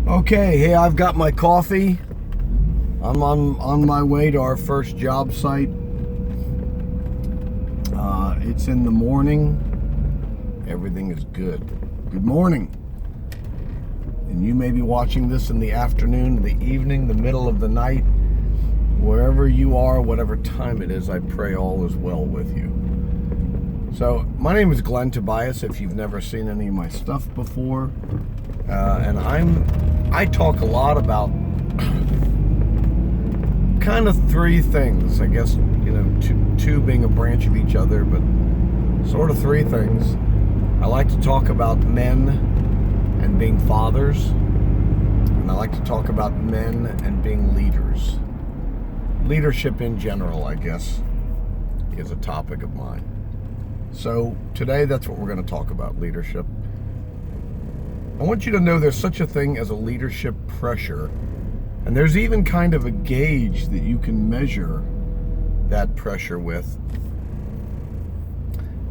Okay, hey, I've got my coffee. I'm on my way to our first job site. It's in the morning. Everything is good. Good morning. And you may be watching this in the afternoon, the evening, the middle of the night. Wherever you are, whatever time it is, I pray all is well with you. So, my name is Glenn Tobias, if you've never seen any of my stuff before. And I talk a lot about kind of three things, I guess, two being a branch of each other, but sort of three things. I like to talk about men and being fathers, and I like to talk about men and being leaders. Leadership in general, I guess, is a topic of mine. So today, that's what we're going to talk about, leadership. I want you to know there's such a thing as a leadership pressure, and there's even kind of a gauge that you can measure that pressure with.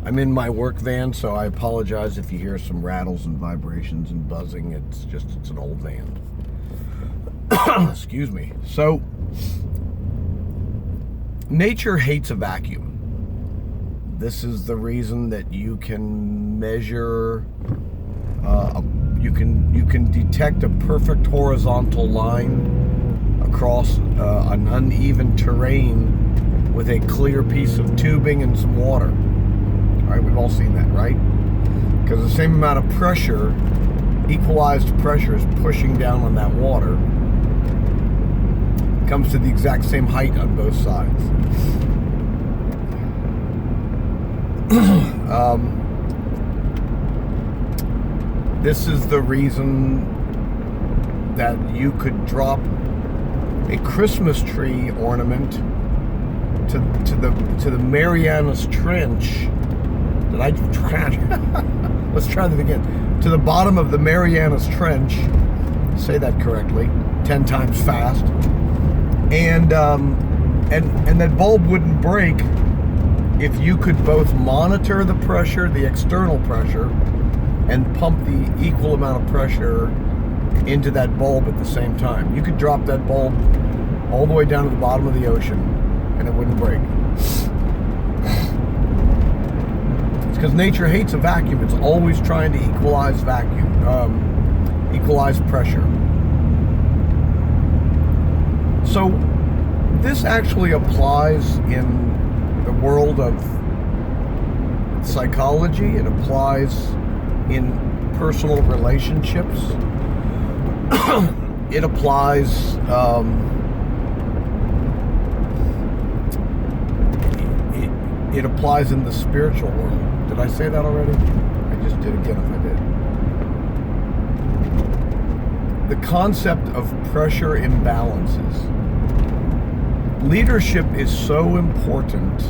I'm in my work van, so I apologize if you hear some rattles and vibrations and buzzing. It's an old van. Excuse me. So, nature hates a vacuum. This is the reason that you can measure you can detect a perfect horizontal line across an uneven terrain with a clear piece of tubing and some water. All right, we've all seen that, right? Because the same amount of pressure, equalized pressure, is pushing down on that water. Comes to the exact same height on both sides. This is the reason that you could drop a Christmas tree ornament to the Marianas Trench. Did I try? Let's try that again. To the bottom of the Marianas Trench. Say that correctly. 10 times fast. And that bulb wouldn't break if you could both monitor the pressure, the external pressure, and pump the equal amount of pressure into that bulb at the same time. You could drop that bulb all the way down to the bottom of the ocean and it wouldn't break. It's because nature hates a vacuum. It's always trying to equalize equalize pressure. So this actually applies in the world of psychology. It applies in personal relationships. It applies it applies in the spiritual world. Did I say that already? I just did again if I did. The concept of pressure imbalances. Leadership is so important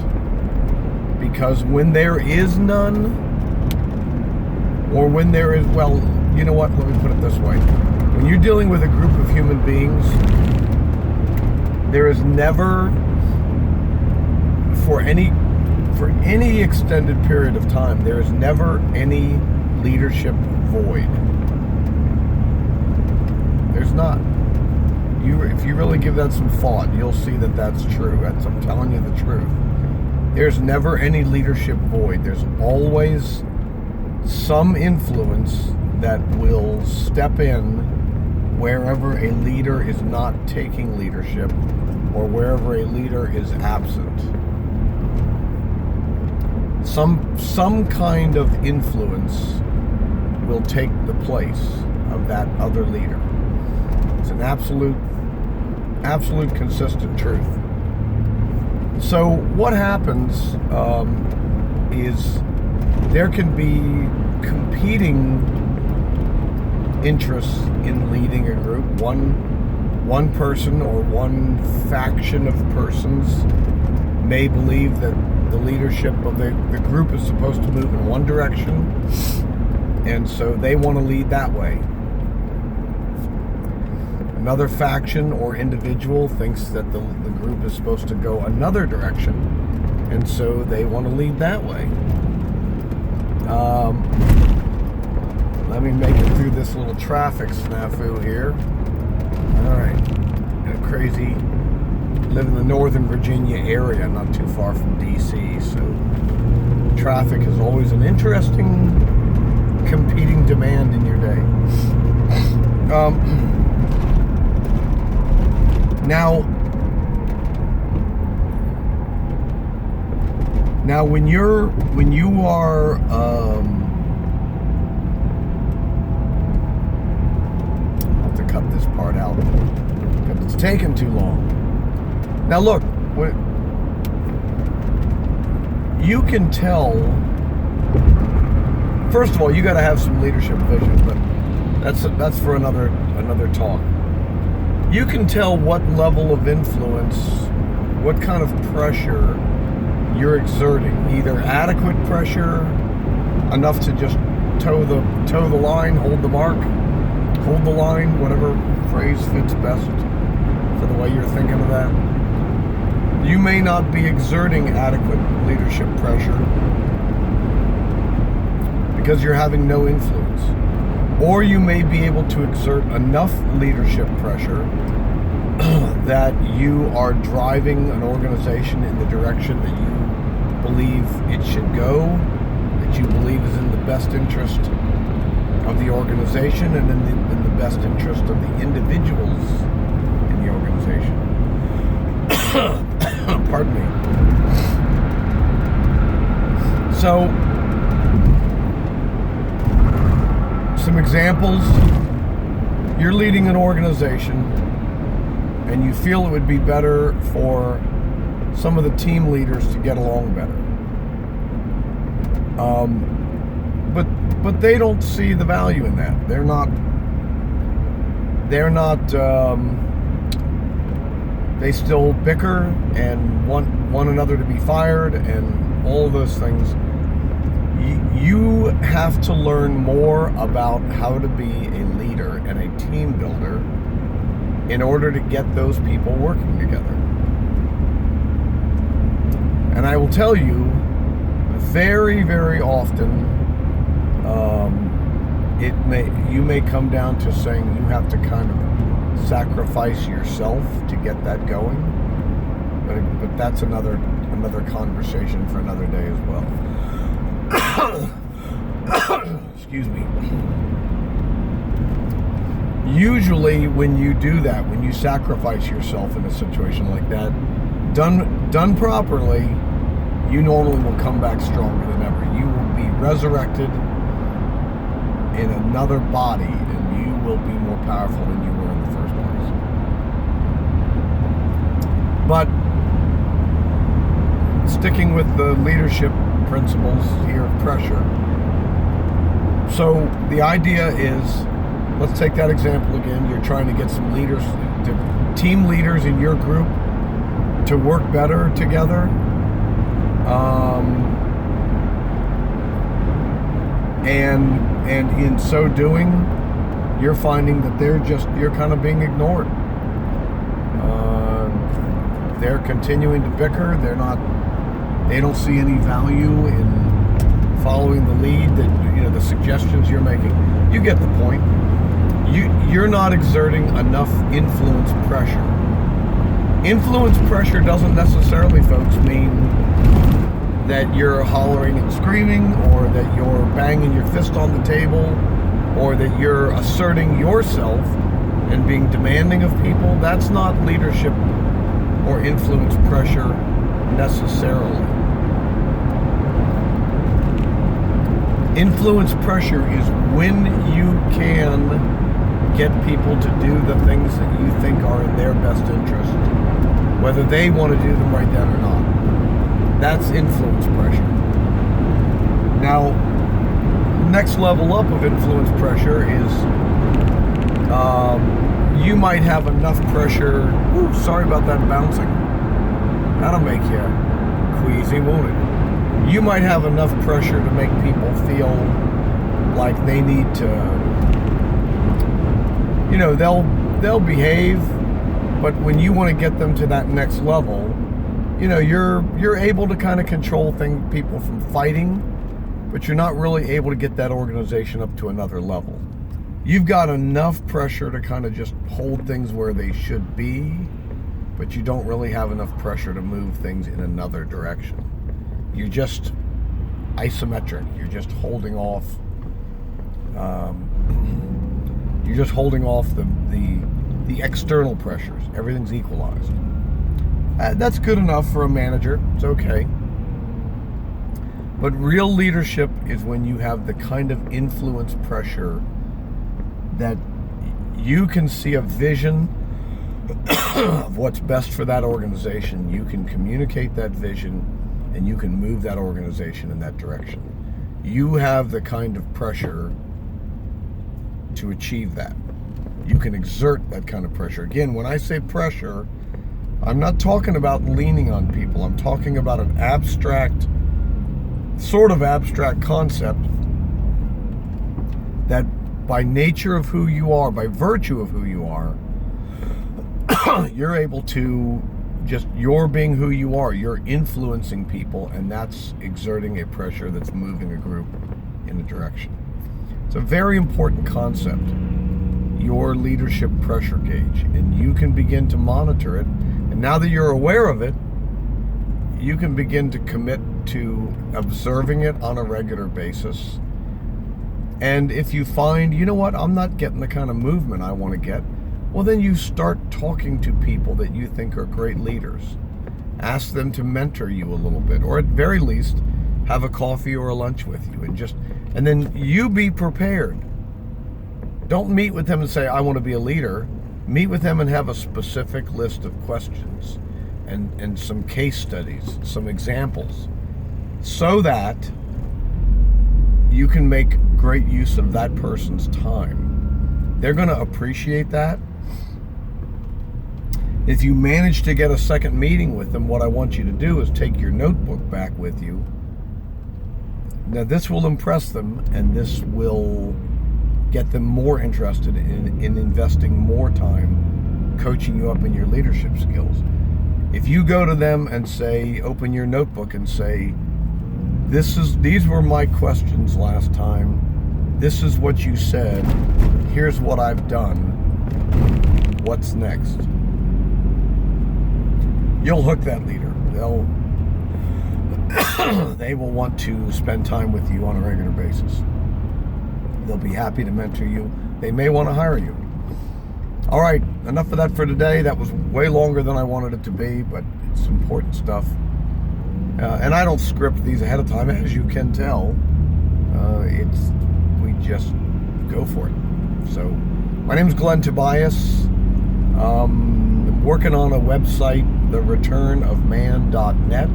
because when there is none, or when there is, well, you know what, let me put it this way. When you're dealing with a group of human beings, there is never, for any extended period of time, there is never any leadership void. There's not. If you really give that some thought, you'll see that that's true. I'm telling you the truth. There's never any leadership void. There's always some influence that will step in wherever a leader is not taking leadership or wherever a leader is absent. Some kind of influence will take the place of that other leader. It's an absolute consistent truth. So what happens is there can be competing interests in leading a group. One person or one faction of persons may believe that the leadership of the group is supposed to move in one direction, and so they want to lead that way. Another faction or individual thinks that the group is supposed to go another direction, and so they want to lead that way. Let me make it through this little traffic snafu here. All right. Crazy. Live in the Northern Virginia area, not too far from DC, so traffic is always an interesting competing demand in your day. Now when you are I'll have to cut this part out because it's taken too long. Now look, you can tell. First of all, you got to have some leadership vision, but that's for another talk. You can tell what level of influence, what kind of pressure you're exerting. Either adequate pressure, enough to just toe the line, hold the mark, hold the line, whatever phrase fits best for the way you're thinking of that. You may not be exerting adequate leadership pressure because you're having no influence. Or you may be able to exert enough leadership pressure that you are driving an organization in the direction that you believe it should go, that you believe is in the best interest of the organization and in the best interest of the individuals in the organization. Pardon me. So, some examples. You're leading an organization and you feel it would be better for some of the team leaders to get along better. But they don't see the value in that. They're not they still bicker and want one another to be fired and all those things. You have to learn more about how to be a leader and a team builder in order to get those people working together. And I will tell you, very, very often, you may come down to saying you have to kind of sacrifice yourself to get that going. But that's another conversation for another day as well. Excuse me. Usually when you do that, when you sacrifice yourself in a situation like that, done properly, you normally will come back stronger than ever. You will be resurrected in another body and you will be more powerful than you were in the first place. But sticking with the leadership principles here of pressure. So the idea is, let's take that example again. You're trying to get some leaders, team leaders in your group to work better together. And in so doing, you're finding that you're kind of being ignored. They're continuing to bicker. They don't see any value in following the lead that, the suggestions you're making. You get the point. You're not exerting enough influence pressure. Influence pressure doesn't necessarily, folks, mean that you're hollering and screaming, or that you're banging your fist on the table, or that you're asserting yourself and being demanding of people. That's not leadership or influence pressure necessarily. Influence pressure is when you can get people to do the things that you think are in their best interest, whether they want to do them right then or not. That's influence pressure. Now, next level up of influence pressure is you might have enough pressure. Ooh, sorry about that bouncing. That'll make you queasy, won't it? You might have enough pressure to make people feel like they need to, they'll behave, but when you want to get them to that next level, you're able to kind of control people from fighting, but you're not really able to get that organization up to another level. You've got enough pressure to kind of just hold things where they should be, but you don't really have enough pressure to move things in another direction. You're just isometric. You're just holding off. The external pressures. Everything's equalized. That's good enough for a manager. It's okay. But real leadership is when you have the kind of influence pressure that you can see a vision of what's best for that organization. You can communicate that vision and you can move that organization in that direction. You have the kind of pressure to achieve that. You can exert that kind of pressure. Again, when I say pressure, I'm not talking about leaning on people. I'm talking about an abstract concept that by nature of who you are, by virtue of who you are, you're able to you're being who you are. You're influencing people, and that's exerting a pressure that's moving a group in a direction. It's a very important concept, your leadership pressure gauge, and you can begin to monitor it. And now that you're aware of it, you can begin to commit to observing it on a regular basis. And if you find, you know what, I'm not getting the kind of movement I want to get, well, then you start talking to people that you think are great leaders. Ask them to mentor you a little bit, or at very least, have a coffee or a lunch with you, and then you be prepared. Don't meet with them and say, I want to be a leader. Meet with them and have a specific list of questions and some case studies, some examples, so that you can make great use of that person's time. They're going to appreciate that. If you manage to get a second meeting with them, what I want you to do is take your notebook back with you. Now, this will impress them, and this will get them more interested in investing more time coaching you up in your leadership skills. If you go to them and say, open your notebook and say, these were my questions last time. This is what you said. Here's what I've done. What's next? You'll hook that leader. They will want to spend time with you on a regular basis. They'll be happy to mentor you. They may want to hire you. All right, enough of that for today. That was way longer than I wanted it to be, but it's important stuff. And I don't script these ahead of time, as you can tell. We just go for it. So, my name is Glenn Tobias. I'm working on a website, thereturnofman.net.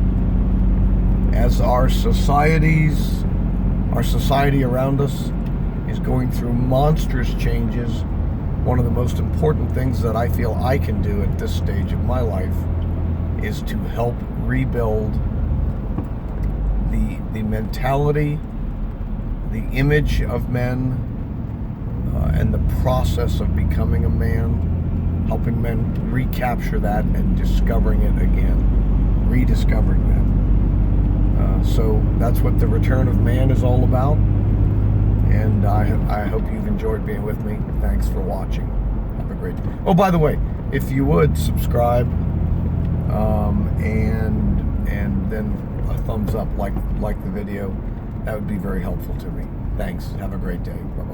As our society around us is going through monstrous changes, one of the most important things that I feel I can do at this stage of my life is to help rebuild the mentality, the image of men, and the process of becoming a man, helping men recapture that and discovering it again, rediscovering that. So that's what the Return of Man is all about. And I hope you've enjoyed being with me. Thanks for watching. Have a great day. Oh, by the way, if you would subscribe, and then a thumbs up, like the video, that would be very helpful to me. Thanks. Have a great day. Bye-bye.